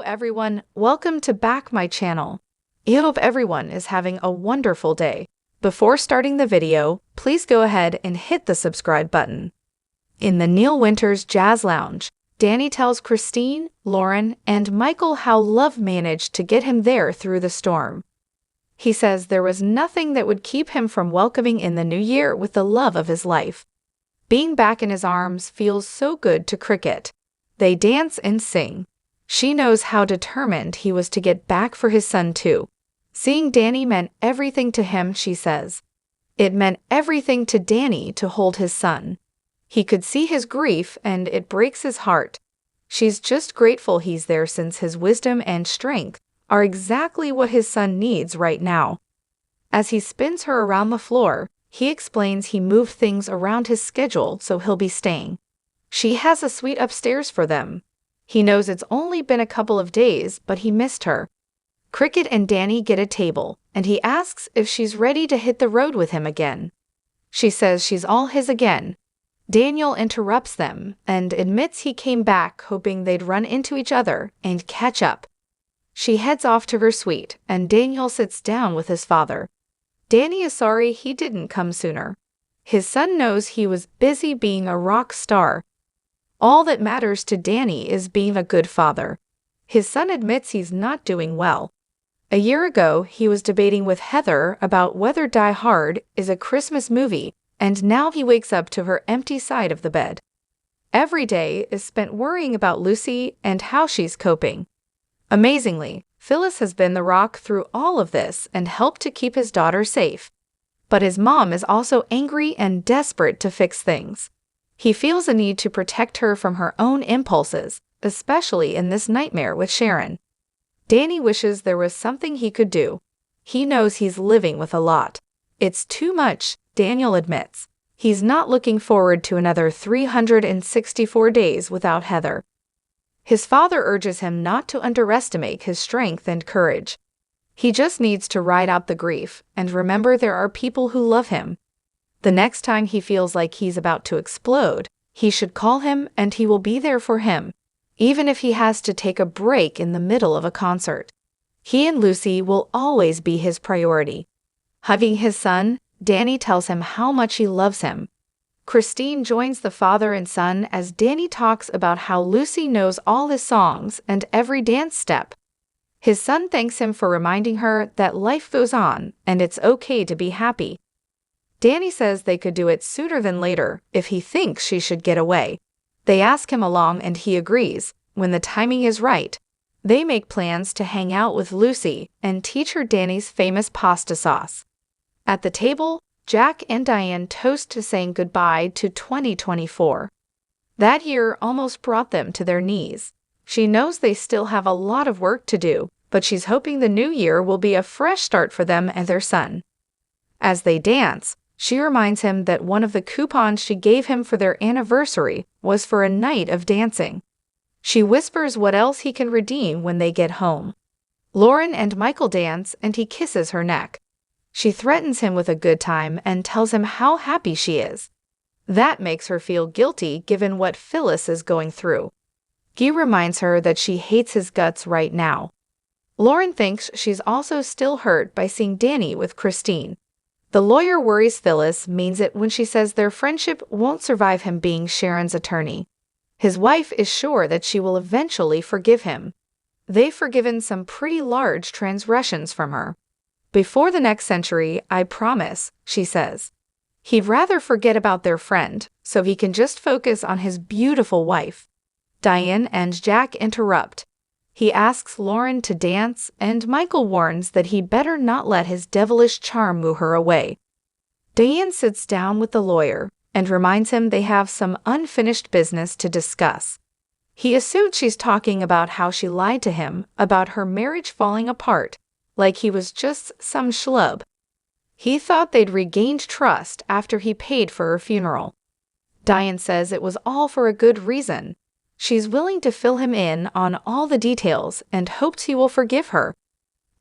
everyone, welcome to back my channel. I hope everyone is having a wonderful day. Before starting the video, please go ahead and hit the subscribe button. In the Neil Winters Jazz Lounge, Danny tells Christine, Lauren, and Michael how love managed to get him there through the storm. He says there was nothing that would keep him from welcoming in the new year with the love of his life. Being back in his arms feels so good to Cricket. They dance and sing. She knows how determined he was to get back for his son too. Seeing Danny meant everything to him, she says. It meant everything to Danny to hold his son. He could see his grief and it breaks his heart. She's just grateful he's there since his wisdom and strength are exactly what his son needs right now. As he spins her around the floor, he explains he moved things around his schedule so he'll be staying. She has a suite upstairs for them. He knows it's only been a couple of days, but he missed her. Cricket and Danny get a table, and he asks if she's ready to hit the road with him again. She says she's all his again. Daniel interrupts them and admits he came back hoping they'd run into each other and catch up. She heads off to her suite, and Daniel sits down with his father. Danny is sorry he didn't come sooner. His son knows he was busy being a rock star. All that matters to Danny is being a good father. His son admits he's not doing well. A year ago, he was debating with Heather about whether Die Hard is a Christmas movie, and now he wakes up to her empty side of the bed. Every day is spent worrying about Lucy and how she's coping. Amazingly, Phyllis has been the rock through all of this and helped to keep his daughter safe. But his mom is also angry and desperate to fix things. He feels a need to protect her from her own impulses, especially in this nightmare with Sharon. Danny wishes there was something he could do. He knows he's living with a lot. It's too much, Daniel admits. He's not looking forward to another 364 days without Heather. His father urges him not to underestimate his strength and courage. He just needs to ride out the grief and remember there are people who love him. The next time he feels like he's about to explode, he should call him and he will be there for him, even if he has to take a break in the middle of a concert. He and Lucy will always be his priority. Hugging his son, Danny tells him how much he loves him. Christine joins the father and son as Danny talks about how Lucy knows all his songs and every dance step. His son thanks him for reminding her that life goes on and it's okay to be happy. Danny says they could do it sooner than later if he thinks she should get away. They ask him along and he agrees, when the timing is right. They make plans to hang out with Lucy and teach her Danny's famous pasta sauce. At the table, Jack and Diane toast to saying goodbye to 2024. That year almost brought them to their knees. She knows they still have a lot of work to do, but she's hoping the new year will be a fresh start for them and their son. As they dance, she reminds him that one of the coupons she gave him for their anniversary was for a night of dancing. She whispers what else he can redeem when they get home. Lauren and Michael dance and he kisses her neck. She threatens him with a good time and tells him how happy she is. That makes her feel guilty given what Phyllis is going through. Guy reminds her that she hates his guts right now. Lauren thinks she's also still hurt by seeing Danny with Christine. The lawyer worries Phyllis means it when she says their friendship won't survive him being Sharon's attorney. His wife is sure that she will eventually forgive him. They've forgiven some pretty large transgressions from her. Before the next century, I promise, she says. He'd rather forget about their friend, so he can just focus on his beautiful wife. Diane and Jack interrupt. He asks Lauren to dance, and Michael warns that he'd better not let his devilish charm woo her away. Diane sits down with the lawyer and reminds him they have some unfinished business to discuss. He assumed she's talking about how she lied to him about her marriage falling apart, like he was just some schlub. He thought they'd regained trust after he paid for her funeral. Diane says it was all for a good reason. She's willing to fill him in on all the details and hopes he will forgive her.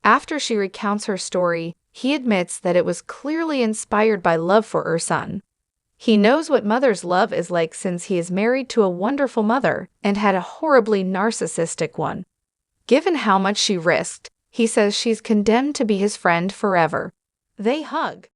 After she recounts her story, he admits that it was clearly inspired by love for her son. He knows what mother's love is like since he is married to a wonderful mother and had a horribly narcissistic one. Given how much she risked, he says she's condemned to be his friend forever. They hug,